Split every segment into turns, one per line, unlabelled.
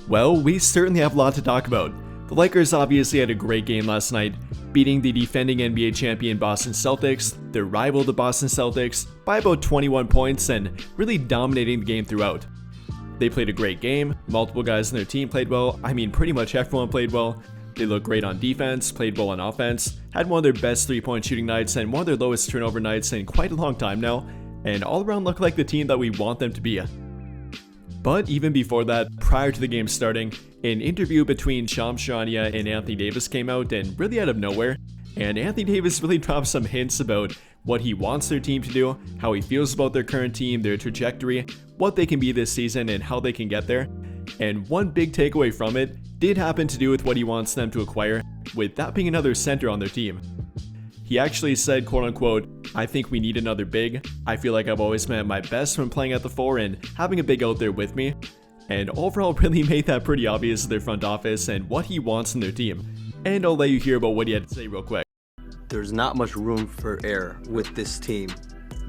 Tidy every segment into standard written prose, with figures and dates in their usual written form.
Well, we certainly have a lot to talk about. The Lakers obviously had a great game last night, beating the defending NBA champion Boston Celtics, their rival the Boston Celtics, by about 21 points and really dominating the game throughout. They played a great game, multiple guys in their team played well, pretty much everyone played well. They looked great on defense, played well on offense, had one of their best three-point shooting nights and one of their lowest turnover nights in quite a long time now, and all around looked like the team that we want them to be. But even before that, prior to the game starting, an interview between Shams Charania and Anthony Davis came out and really out of nowhere, and Anthony Davis really dropped some hints about what he wants their team to do, how he feels about their current team, their trajectory, what they can be this season and how they can get there. And one big takeaway from it did happen to do with what he wants them to acquire, with that being another center on their team. He actually said, quote unquote, "I think we need another big. I feel like I've always been at my best when playing at the 4 and having a big out there with me." And overall really made that pretty obvious to their front office and what he wants in their team. And I'll let you hear about what he had to say real quick.
There's not much room for error with this team,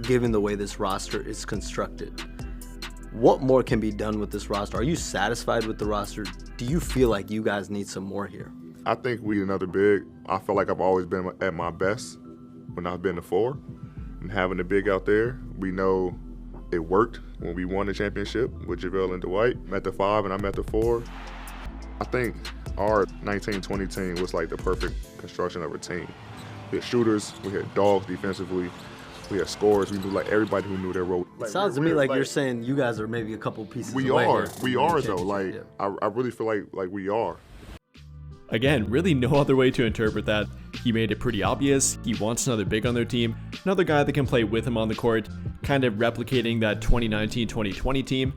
given the way this roster is constructed. What more can be done with this roster? Are you satisfied with the roster? Do you feel like you guys need some more here?
I think we need another big. I feel like I've always been at my best when I've been the 4. And having a big out there, we know it worked when we won the championship with JaVale and Dwight. I'm at the 5 and I'm at the 4. I think our 19-20 team was like the perfect construction of a team. We had shooters, we had dogs defensively, we had scorers, we knew like everybody who knew their role.
It sounds to me like you're saying you guys are maybe a couple pieces away.
We are though, like I really feel like we are.
Again, really no other way to interpret that. He made it pretty obvious, he wants another big on their team, another guy that can play with him on the court, kind of replicating that 2019-2020 team.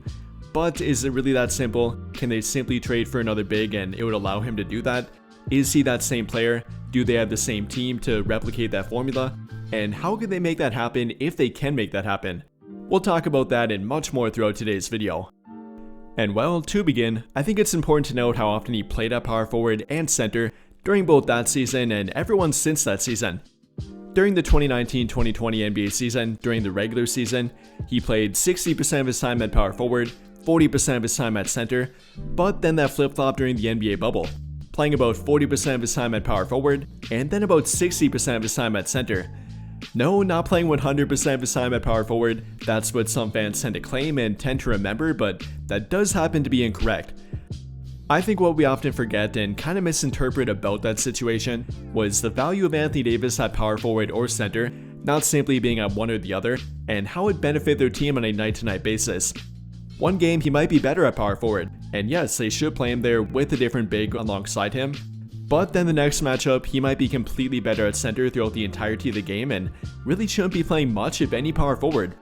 But is it really that simple? Can they simply trade for another big and it would allow him to do that? Is he that same player? Do they have the same team to replicate that formula? And how can they make that happen if they can make that happen? We'll talk about that and much more throughout today's video. And well, to begin, I think it's important to note how often he played at power forward and center during both that season and everyone since that season. During the 2019-2020 NBA season, during the regular season, he played 60% of his time at power forward, 40% of his time at center, but then that flip-flopped during the NBA bubble, playing about 40% of his time at power forward, and then about 60% of his time at center. No, not playing 100% of his time at power forward, that's what some fans tend to claim and tend to remember, but that does happen to be incorrect. I think what we often forget and kind of misinterpret about that situation was the value of Anthony Davis at power forward or center, not simply being at one or the other, and how it benefited their team on a night-to-night basis. One game he might be better at power forward, and yes, they should play him there with a different big alongside him. But then the next matchup, he might be completely better at center throughout the entirety of the game and really shouldn't be playing much if any power forward.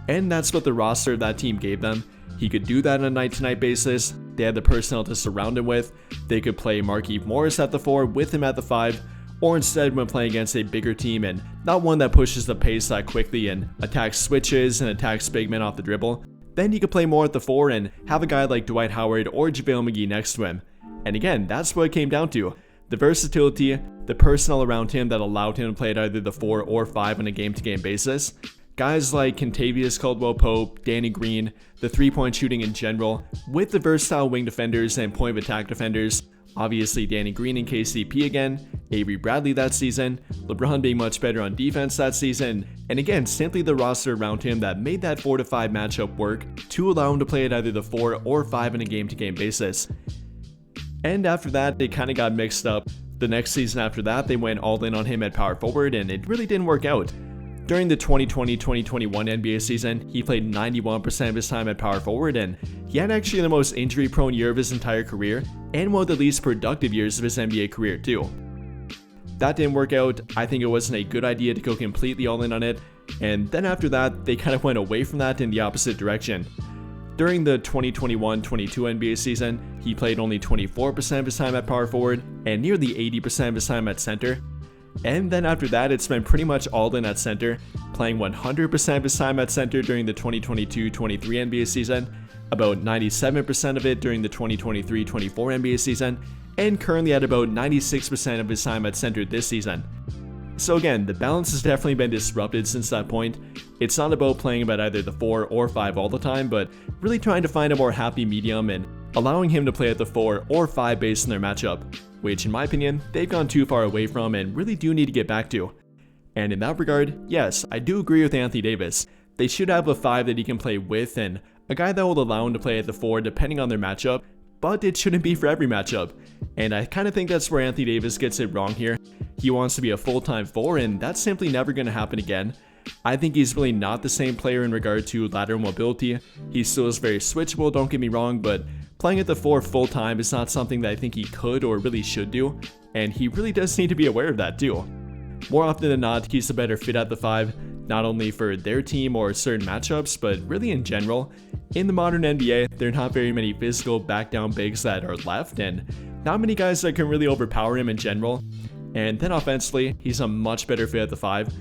And that's what the roster of that team gave them. He could do that on a night-to-night basis, they had the personnel to surround him with, they could play Markieff Morris at the 4 with him at the 5, or instead when playing against a bigger team and not one that pushes the pace that quickly and attacks switches and attacks big men off the dribble, then he could play more at the 4 and have a guy like Dwight Howard or JaVale McGee next to him. And again, that's what it came down to. The versatility, the personnel around him that allowed him to play at either the 4 or 5 on a game-to-game basis. Guys like Kentavious Caldwell-Pope, Danny Green, the three-point shooting in general, with the versatile wing defenders and point-of-attack defenders. Obviously Danny Green and KCP again, Avery Bradley that season, LeBron being much better on defense that season, and again, simply the roster around him that made that 4-5 matchup work to allow him to play at either the 4 or 5 on a game-to-game basis. And after that, they kind of got mixed up. The next season after that, they went all in on him at power forward and it really didn't work out. During the 2020-2021 NBA season, he played 91% of his time at power forward and he had actually the most injury-prone year of his entire career and one of the least productive years of his NBA career too. That didn't work out. I think it wasn't a good idea to go completely all in on it, and then after that, they kind of went away from that in the opposite direction. During the 2021-22 NBA season, he played only 24% of his time at power forward and nearly 80% of his time at center. And then after that, it's been pretty much all in at center, playing 100% of his time at center during the 2022-23 NBA season, about 97% of it during the 2023-24 NBA season, and currently at about 96% of his time at center this season. So again, the balance has definitely been disrupted since that point. It's not about playing him at either the 4 or 5 all the time, but really trying to find a more happy medium and allowing him to play at the 4 or 5 based on their matchup, which in my opinion, they've gone too far away from and really do need to get back to. And in that regard, yes, I do agree with Anthony Davis. They should have a 5 that he can play with and a guy that will allow him to play at the 4 depending on their matchup, but it shouldn't be for every matchup. And I kind of think that's where Anthony Davis gets it wrong here. He wants to be a full-time 4 and that's simply never going to happen again. I think he's really not the same player in regard to lateral mobility. He still is very switchable, don't get me wrong, but playing at the 4 full-time is not something that I think he could or really should do, and he really does need to be aware of that too. More often than not, he's a better fit at the 5, not only for their team or certain matchups, but really in general. In the modern NBA, there are not very many physical back-down bigs that are left, and not many guys that can really overpower him in general. And then offensively, he's a much better fit at the 5.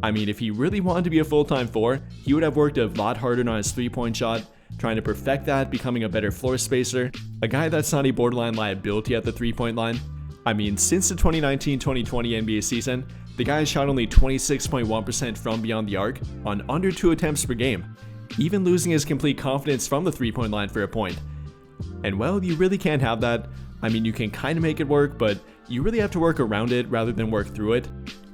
I mean, if he really wanted to be a full-time 4, he would have worked a lot harder on his 3-point shot, trying to perfect that, becoming a better floor spacer, a guy that's not a borderline liability at the 3-point line. I mean, since the 2019-2020 NBA season, the guy shot only 26.1% from beyond the arc on under 2 attempts per game, even losing his complete confidence from the 3-point line for a point. And well, you really can't have that. I mean, you can kind of make it work, but you really have to work around it rather than work through it.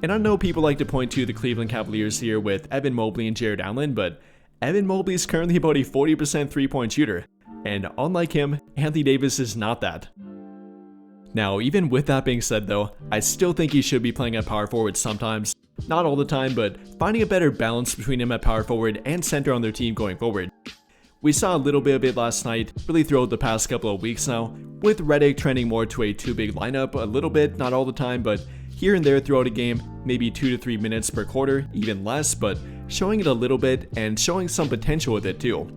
And I know people like to point to the Cleveland Cavaliers here with Evan Mobley and Jared Allen, but Evan Mobley is currently about a 40% 3-point shooter, and unlike him, Anthony Davis is not that. Now, even with that being said though, I still think he should be playing at power forward sometimes. Not all the time, but finding a better balance between him at power forward and center on their team going forward. We saw a little bit of it last night, really throughout the past couple of weeks now, with Redick trending more to a 2-big lineup a little bit, not all the time, but here and there throughout a game, maybe 2 to 3 minutes per quarter, even less, but showing it a little bit and showing some potential with it too.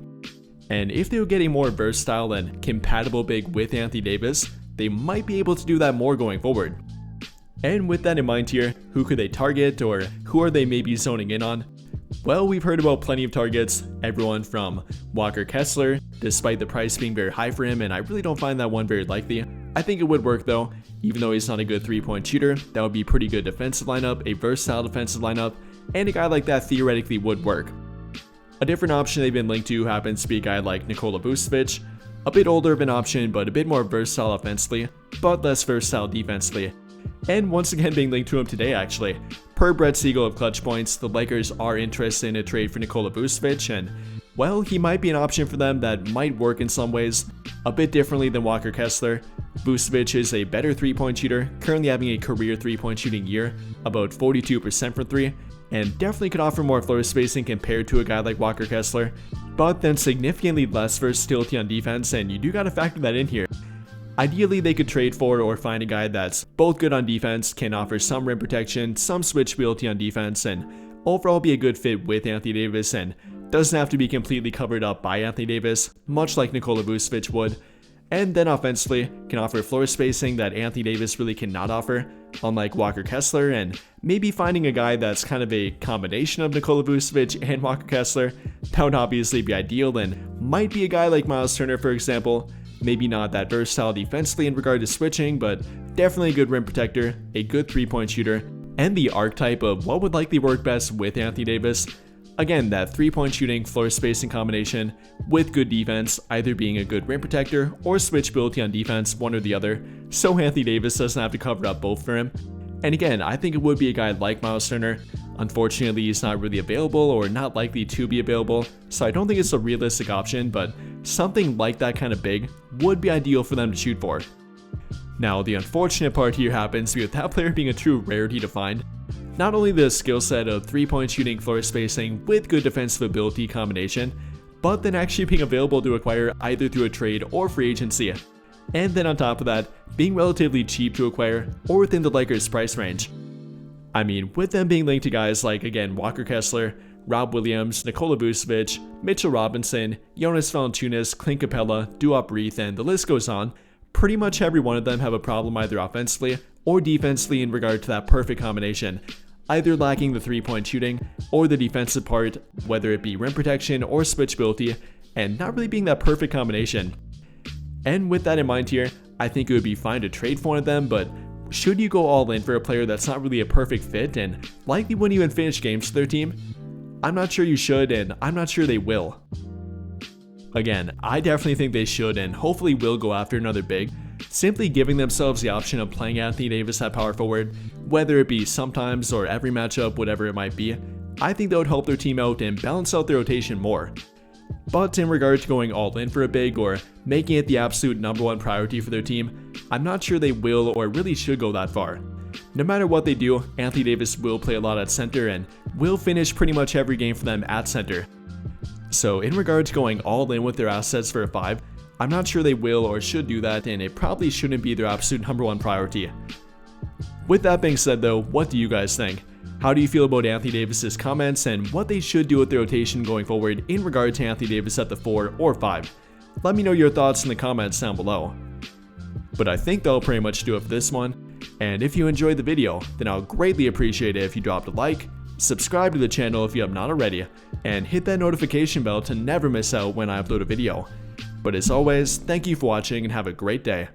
And if they would get a more versatile and compatible big with Anthony Davis, they might be able to do that more going forward. And with that in mind here, who could they target or who are they maybe zoning in on? Well, we've heard about plenty of targets, everyone from Walker Kessler, despite the price being very high for him, and I really don't find that one very likely. I think it would work though, even though he's not a good 3-point shooter, that would be a pretty good defensive lineup, a versatile defensive lineup, and a guy like that theoretically would work. A different option they've been linked to happens to be a guy like Nikola Vucevic, a bit older of an option but a bit more versatile offensively, but less versatile defensively. And once again being linked to him today actually. Per Brett Siegel of Clutch Points, the Lakers are interested in a trade for Nikola Vucevic, and well, he might be an option for them that might work in some ways, a bit differently than Walker Kessler. Vucevic is a better 3-point shooter, currently having a career 3-point shooting year, about 42% from 3, and definitely could offer more floor spacing compared to a guy like Walker Kessler, but then significantly less versatility on defense, and you do gotta factor that in here. Ideally, they could trade for or find a guy that's both good on defense, can offer some rim protection, some switchability on defense, and overall be a good fit with Anthony Davis and doesn't have to be completely covered up by Anthony Davis, much like Nikola Vucevic would. And then offensively, can offer floor spacing that Anthony Davis really cannot offer, unlike Walker Kessler, and maybe finding a guy that's kind of a combination of Nikola Vucevic and Walker Kessler, that would obviously be ideal, and might be a guy like Miles Turner for example. Maybe not that versatile defensively in regard to switching, but definitely a good rim protector, a good 3-point shooter, and the archetype of what would likely work best with Anthony Davis. Again, that 3-point shooting, floor spacing combination with good defense, either being a good rim protector or switchability on defense, one or the other, so Anthony Davis doesn't have to cover up both for him. And again, I think it would be a guy like Miles Turner. Unfortunately, he's not really available or not likely to be available, so I don't think it's a realistic option, but something like that kind of big would be ideal for them to shoot for. Now, the unfortunate part here happens with that player being a true rarity to find. Not only the skill set of 3-point shooting, floor spacing with good defensive ability combination, but then actually being available to acquire either through a trade or free agency. And then on top of that, being relatively cheap to acquire or within the Lakers' price range. I mean, with them being linked to guys like, again, Walker Kessler, Rob Williams, Nikola Vucevic, Mitchell Robinson, Jonas Valanciunas, Clint Capella, Duop Reith, and the list goes on, pretty much every one of them have a problem either offensively or defensively in regard to that perfect combination, either lacking the 3-point shooting or the defensive part, whether it be rim protection or switchability, and not really being that perfect combination. And with that in mind here, I think it would be fine to trade for one of them, but should you go all in for a player that's not really a perfect fit and likely wouldn't even finish games for their team? I'm not sure you should, and I'm not sure they will. Again, I definitely think they should and hopefully will go after another big, simply giving themselves the option of playing Anthony Davis at power forward, whether it be sometimes or every matchup, whatever it might be. I think that would help their team out and balance out their rotation more. But in regard to going all in for a big or making it the absolute #1 priority for their team, I'm not sure they will or really should go that far. No matter what they do, Anthony Davis will play a lot at center and will finish pretty much every game for them at center. So in regard to going all in with their assets for a 5, I'm not sure they will or should do that, and it probably shouldn't be their absolute #1 priority. With that being said though, what do you guys think? How do you feel about Anthony Davis's comments and what they should do with their rotation going forward in regard to Anthony Davis at the 4 or 5? Let me know your thoughts in the comments down below. But I think that'll pretty much do it for this one, and if you enjoyed the video, then I'll greatly appreciate it if you dropped a like, subscribe to the channel if you have not already, and hit that notification bell to never miss out when I upload a video. But as always, thank you for watching and have a great day.